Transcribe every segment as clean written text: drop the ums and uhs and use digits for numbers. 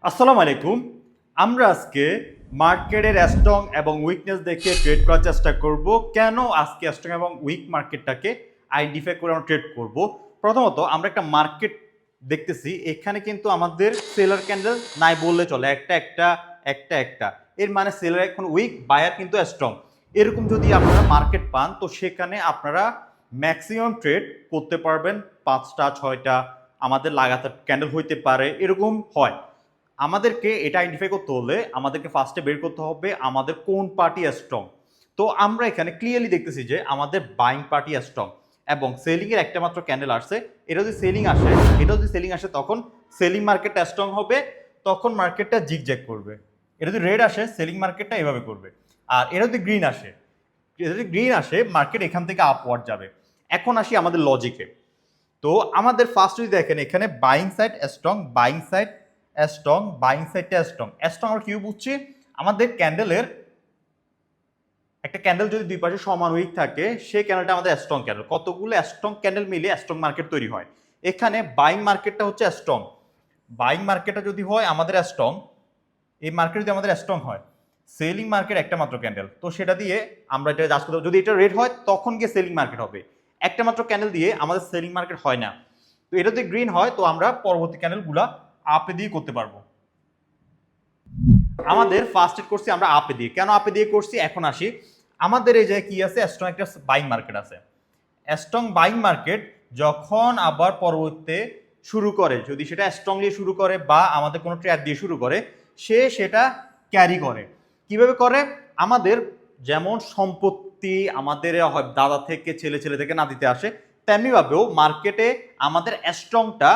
আসসালামু আলাইকুম। আমরা আজকে মার্কেটের স্ট্রং এবং উইকনেস দেখে ট্রেড করার চেষ্টা করব। কেন আজকে স্ট্রং এবং উইক মার্কেটটাকে আইডেন্টিফাই করে আমরা ট্রেড করব। প্রথমত আমরা একটা মার্কেট দেখতেছি, এখানে কিন্তু আমাদের সেলার ক্যান্ডেল নাই বললে চলে, একটা এর মানে সেলার এখন উইক, বায়ার কিন্তু স্ট্রং। এরকম যদি আপনারা মার্কেট পান তো সেখানে আপনারা ম্যাক্সিমাম ট্রেড করতে পারবেন। 5টা 6টা আমাদের লাগাতার ক্যান্ডেল হইতে পারে, এরকম হয়। আমাদেরকে এটা আইডেন্টিফাই করতে হলে আমাদেরকে ফার্স্টে বের করতে হবে আমাদের কোন পার্টি স্ট্রং। তো আমরা এখানে ক্লিয়ারলি দেখতেছি যে আমাদের বাইং পার্টি স্ট্রং এবং সেলিং এর একটা মাত্র ক্যান্ডেল আসছে। এটা যদি সেলিং আসে তখন সেলিং মার্কেটটা স্ট্রং হবে, তখন মার্কেটটা জিগজ্যাগ করবে। এটা যদি রেড আসে সেলিং মার্কেটটা এভাবে করবে। আর এটা যদি গ্রিন আসে মার্কেট এখান থেকে আপওয়ার্ড যাবে। এখন আসি আমাদের লজিকে। তো আমাদের ফার্স্ট যদি দেখেন এখানে বাইং সাইড স্ট্রং, বাইং সাইডটা স্ট্রং আমরা কি বুঝছি? আমাদের ক্যান্ডেলের একটা ক্যান্ডেল যদি দুই পাশে সমান উইক থাকে সেই ক্যান্ডেলটা আমাদের স্ট্রং ক্যান্ডেল। কতগুলো স্ট্রং ক্যান্ডেল মিলে স্ট্রং মার্কেট তৈরি হয়। এখানে বাইং মার্কেটটা হচ্ছে স্ট্রং। বাইং মার্কেটটা যদি হয় আমাদের স্ট্রং, এই মার্কেট যদি আমাদের স্ট্রং হয়, সেলিং মার্কেট একটা মাত্র ক্যান্ডেল, তো সেটা দিয়ে আমরা এটা জাজ করতে, যদি এটা রেড হয় তখন গিয়ে সেলিং মার্কেট হবে। একটা মাত্র ক্যান্ডেল দিয়ে আমাদের সেলিং মার্কেট হয় না। তো এটা যদি গ্রিন হয় তো আমরা পরবর্তী ক্যান্ডেলগুলা আপে দিয়ে করতে পারবো। আমাদের ফার্স্ট এড করছি আমরা আপে দিয়ে। কেন আপে দিয়ে করছি এখন আসি। আমাদের এই যে কি আছে, স্ট্রং একটা বাইং মার্কেট আছে। স্ট্রং বাইং মার্কেট যখন আবার পরবর্তীতে শুরু করে, যদি সেটা স্ট্রংলি শুরু করে বা আমাদের কোনো ট্রেড দিয়ে শুরু করে, সেটা ক্যারি করে। কিভাবে করে? আমাদের যেমন সম্পত্তি আমাদের হয় দাদা থেকে ছেলে থেকে নাতিতে আসে, তেমনিভাবেও মার্কেটে আমাদের স্ট্রংটা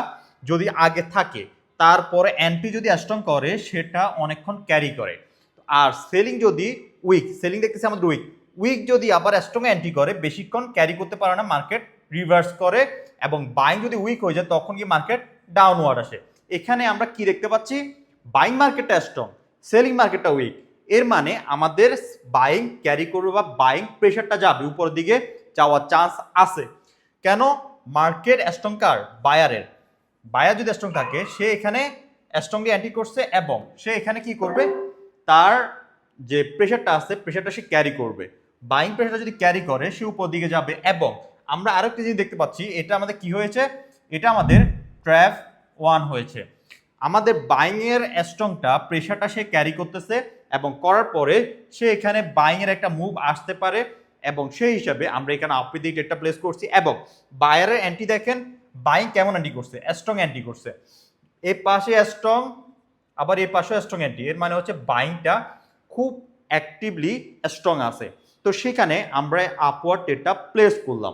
যদি আগে থাকে তারপরে অ্যান্টি যদি স্ট্রং করে সেটা অনেকক্ষণ ক্যারি করে। আর সেলিং যদি উইক, সেলিং দেখতেছি আমাদের উইক যদি আবার স্ট্রং অ্যান্টি করে বেশিক্ষণ ক্যারি করতে পারে না, মার্কেট রিভার্স করে। এবং বাইং যদি উইক হয়ে যায় তখন কি মার্কেট ডাউনওয়ার্ড আসে। এখানে আমরা কি দেখতে পাচ্ছি? বাইং মার্কেটটা স্ট্রং, সেলিং মার্কেটটা উইক। এর মানে আমাদের বাইং ক্যারি করবে বা বাইং প্রেশারটা যাবে উপরের দিকে, যাওয়ার চান্স আছে। কেন? মার্কেট স্ট্রং কার? বায়ারের। বায়ার যদি স্ট্রং থাকে সে এখানে স্ট্রংলি অ্যান্টি করছে এবং সে এখানে কি করবে, তার যে প্রেশারটা আছে প্রেশারটা সে ক্যারি করবে। বাইং প্রেশারটা যদি ক্যারি করে সে উপর দিকে যাবে। এবং আমরা আরো একটা জিনিস দেখতে পাচ্ছি, এটা আমাদের কি হয়েছে, এটা আমাদের ট্র্যাপ 1 হয়েছে। আমাদের বাইং এর স্ট্রংটা প্রেশারটা সে ক্যারি করতেছে এবং করার পরে সে এখানে বাইং এর একটা মুভ আসতে পারে এবং সেই হিসাবে আমরা এখানে আপে দিয়ে ডেটটা প্লেস করছি। এবং বায়ারের অ্যান্টি দেখেন, বাইং কেমন অ্যান্টি করছে? স্ট্রং অ্যান্টি করছে। এই পাশে স্ট্রং, আবার এই পাশে স্ট্রং অ্যান্টি, এর মানে হচ্ছে বাইংটা খুব অ্যাক্টিভলি স্ট্রং আছে। তো সেখানে আমরা আপওয়ার্ড ডেটটা প্লেস করলাম।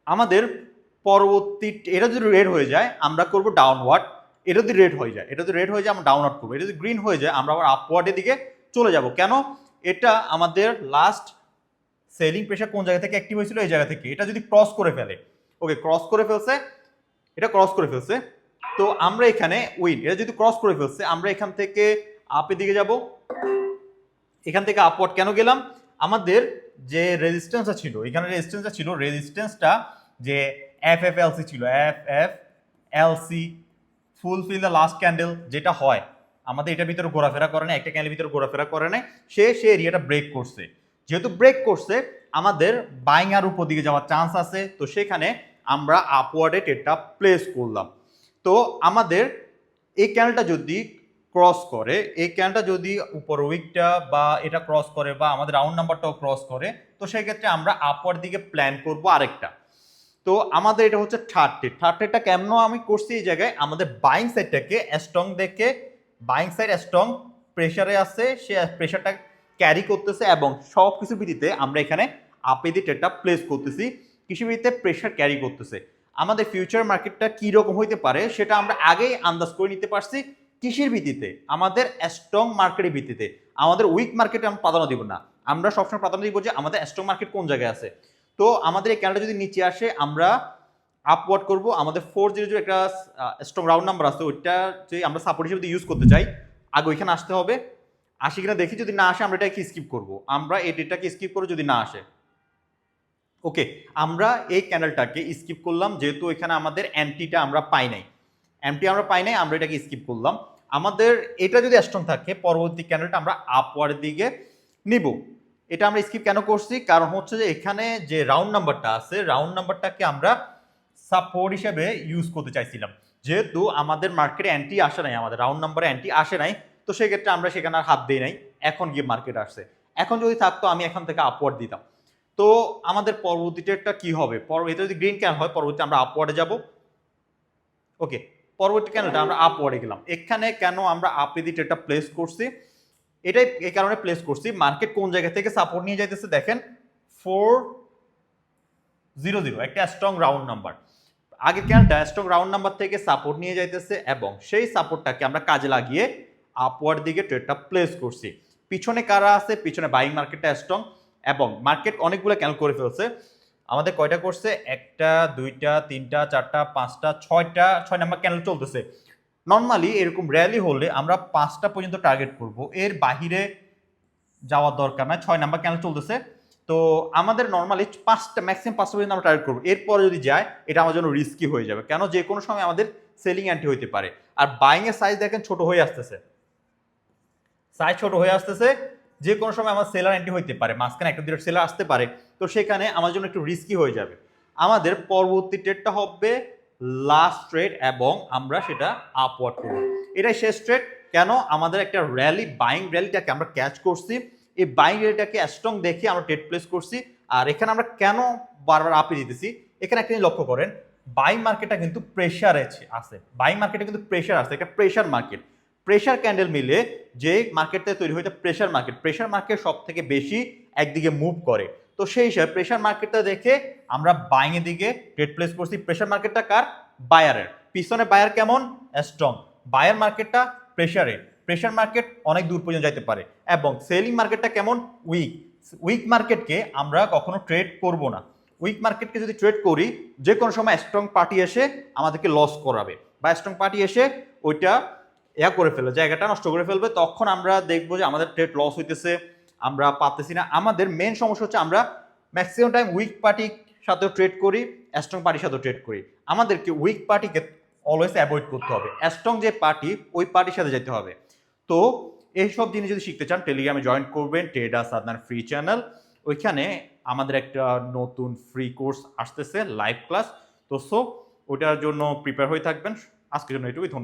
আমাদের পরবর্তী, এটা যদি রেড হয়ে যায় আমরা করব ডাউনওয়ার্ড। এটা যদি রেড হয়ে যায় আমরা ডাউনওয়ার্ড করবো। এটা যদি গ্রিন হয়ে যায় আমরা আবার আপওয়ার্ডের দিকে চলে যাব। কেন? এটা আমাদের লাস্ট সেলিং প্রেশার কোন জায়গা থেকে অ্যাক্টিভ হয়েছিল? এই জায়গা থেকে। এটা যদি ক্রস করে ফেলে, ওকে ক্রস করে ফেলছে, এটা ক্রস করে ফেলছে, তো আমরা এখানে উইন। এটা যদি ক্রস করে ফেলছে আমরা এখান থেকে আপের দিকে যাব। এখান থেকে আপওয়ার্ড কেন গেলাম? আমাদের যে রেজিস্ট্যান্সটা ছিল, এখানে রেজিস্ট্যান্সটা যে এফএফএলসি ছিল, এফএফএলসি ফুলফিল দ্য লাস্ট ক্যান্ডেল, যেটা হয় আমাদের এটার ভিতরে ঘোরাফেরা করে না, একটা ক্যান্ডেলের ভিতরে ঘোরাফেরা করে না, সে এরিয়াটা ব্রেক করছে। যেহেতু ব্রেক করছে আমাদের বাইং আর উপর দিকে যাওয়ার চান্স আছে, তো সেখানে আমরা আপওয়ার্ডে ট্রেডটা প্লেস করলাম। তো আমাদের এই ক্যান্ডেলটা যদি ক্রস করে, এই ক্যান্ডেলটা যদি উপর উইকটা বা এটা ক্রস করে বা আমাদের রাউন্ড নাম্বারটাও ক্রস করে, তো সেই ক্ষেত্রে আমরা আপওয়ার্ড দিকে প্ল্যান করব আরেকটা। তো আমাদের এটা হচ্ছে থার্ড ট্রেডটা কেমন আমি করছি এই জায়গায়, আমাদের বাইং সাইডটাকে স্ট্রং দেখে, বাইং সাইড স্ট্রং প্রেসারে আছে, সে প্রেসারটা ক্যারি করতেছে এবং সব কিছু ভিত্তিতে আমরা এখানে আপে দিয়ে ট্রেডটা প্লেস করতেছি। কিছু ভিত্তিতে প্রেসার ক্যারি করতেছে। আমাদের ফিউচার মার্কেটটা কি রকম হইতে পারে সেটা আমরা আগেই আন্দাজ করে নিতে পারছি। কিসের ভিত্তিতে? আমাদের স্ট্রং মার্কেটের ভিত্তিতে। আমাদের উইক মার্কেটে আমরা প্রাধান্য দিব না, আমরা সবসময় প্রাধান্য দিব যে আমাদের স্ট্রং মার্কেট কোন জায়গায় আছে। তো আমাদের এই ক্যান্ডেলটা যদি নিচে আসে আমরা আপওয়ার্ড করব। আমাদের 400 একটা স্ট্রং রাউন্ড নাম্বার আছে, ওইটা যে আমরা সাপোর্ট হিসেবে ইউজ করতে চাই, আগে ওইখানে আসতে হবে। আসি কিনা দেখি, যদি না আসে আমরা এটাকে স্কিপ করব। আমরা এই ডেটটাকে স্কিপ করে যদি না আসে, ওকে আমরা এই ক্যান্ডেলটাকে স্কিপ করলাম, যেহেতু এখানে আমাদের অ্যান্টিটা আমরা পাই নাই, আমরা এটাকে স্কিপ করলাম। আমাদের এটা যদি স্ট্রং থাকে পরবর্তী ক্যান্ডেলটা আমরা আপওয়ার্ড দিকে নিব। এটা আমরা স্কিপ কেন করছি, কারণ হচ্ছে যে এখানে যে রাউন্ড নাম্বারটা আছে রাউন্ড নাম্বারটাকে আমরা সাপোর্ট হিসেবে ইউজ করতে চাইছিলাম, যেহেতু আমাদের মার্কেটে অ্যান্টি আসে নাই, আমাদের রাউন্ড নাম্বারে অ্যান্টি আসে নাই, তো সেক্ষেত্রে আমরা সেখানে আর হাত দিই নাই। এখন গিয়ে মার্কেট আসছে, এখন যদি থাকতো আমি এখন থেকে আপওয়ার্ড দিতাম। তো আমাদের পরবর্তীটা কি হবে, এটা যদি গ্রিন ক্যান্ডেল হয় পরবর্তী আমরা আপওয়ার্ডে যাব। ওকে, পরবর্তী ক্যান্ডেলটা আমরা আপওয়ার্ডে গেলাম। এখানে কেন আমরা আপে দিয়ে ট্রেডটা প্লেস করছি, এটাই এই কারণে প্লেস করছি, মার্কেট কোন জায়গা থেকে সাপোর্ট নিয়ে যাইতেছে দেখেন 400, একটা স্ট্রং রাউন্ড নাম্বার। আগের ক্যান্ডেলটা স্ট্রং রাউন্ড নাম্বার থেকে সাপোর্ট নিয়ে যাইতেছে এবং সেই সাপোর্টটাকে আমরা কাজে লাগিয়ে আপওয়ার্ড দিকে ট্রেডটা প্লেস করছি। পিছনে কারা আছে, পিছনে বাইং মার্কেটটা স্ট্রং এবং মার্কেট অনেকগুলো ক্যান্ডেল করে ফেলছে। আমাদের কয়টা করছে, একটা দুইটা তিনটা চারটা পাঁচটা ছয় নাম্বার ক্যান্ডেল চলতেছে। নর্মালি এরকম র্যালি হলে আমরা 5টা পর্যন্ত টার্গেট করব, এর বাহিরে যাওয়ার দরকার নাই। 6 নাম্বার ক্যান্ডেল চলতেছে, তো আমাদের নর্মালি 5টা ম্যাক্সিমাম 5টা পর্যন্ত আমরা টার্গেট করবো। এরপরে যদি যায় এটা আমার জন্য রিস্কি হয়ে যাবে, কেন যে কোনো সময় আমাদের সেলিং অ্যান্টি হইতে পারে। আর বাইং এর সাইজ দেখেন ছোট হয়ে আসতেছে, সাইজ ছোট হয়ে আসতেছে, যে কোনো সময় আমার সেলার অ্যান্টি হইতে পারে, মাঝখানে একটা দুটো সেলার আসতে পারে, তো সেখানে আমার জন্য একটু রিস্কি হয়ে যাবে। আমাদের পরবর্তী ট্রেডটা হবে লাস্ট ট্রেড এবং আমরা সেটা আপওয়ার্ড করব। এটাই শেষ ট্রেড। কেন, আমাদের একটা র্যালি বাইং র্যালিটাকে আমরা ক্যাচ করছি, এই বাইং র্যালিটাকে স্ট্রং দেখে আমরা ট্রেড প্লেস করছি। আর এখানে আমরা কেন বারবার আপে দিতেছি, এখানে একটা লক্ষ্য করেন, বাইং মার্কেটটা কিন্তু প্রেশার আছে, বাইং মার্কেটে কিন্তু প্রেশার আছে, একটা প্রেশার মার্কেট। প্রেশার ক্যান্ডেল মিলে যে মার্কেটটা তৈরি হয়েছে প্রেশার মার্কেট সব থেকে বেশি একদিকে মুভ করে। তো সেই হিসাবে প্রেশার মার্কেটটা দেখে আমরা বাইং এর দিকে ট্রেড প্লেস করছি। প্রেশার মার্কেটটা কার, বায়ারের। পিছনে বায়ার কেমন, স্ট্রং। বায়ার মার্কেটটা প্রেশার মার্কেট অনেক দূর পর্যন্ত যাইতে পারে এবং সেলিং মার্কেটটা কেমন, উইক মার্কেটকে আমরা কখনো ট্রেড করব না। উইক মার্কেটকে যদি ট্রেড করি যে কোনো সময় স্ট্রং পার্টি এসে আমাদেরকে লস করাবে বা স্ট্রং পার্টি এসে ওইটা করে ফেলবে, জায়গাটা নষ্ট করে ফেলবে, তখন আমরা দেখবো যে আমাদের ট্রেড লস হইতেছে, আমরা পাচ্তেছি না। আমাদের মেন সমস্যা হচ্ছে আমরা ম্যাক্সিমাম টাইম উইক পার্টির সাথেও ট্রেড করি, স্ট্রং পার্টির সাথেও ট্রেড করি। আমাদেরকে উইক পার্টিকে অলওয়েজ অ্যাভয়েড করতে হবে, স্ট্রং যে পার্টি ওই পার্টির সাথে যেতে হবে। তো এইসব জিনিস যদি শিখতে চান টেলিগ্রামে জয়েন করবেন, ট্রেডার্স সাদনার ফ্রি চ্যানেল। ওইখানে আমাদের একটা নতুন ফ্রি কোর্স আসতেছে, লাইভ ক্লাস। তো ওটার জন্য প্রিপেয়ার হয়ে থাকবেন। আজকের জন্য এটুকুই, ধন্যবাদ।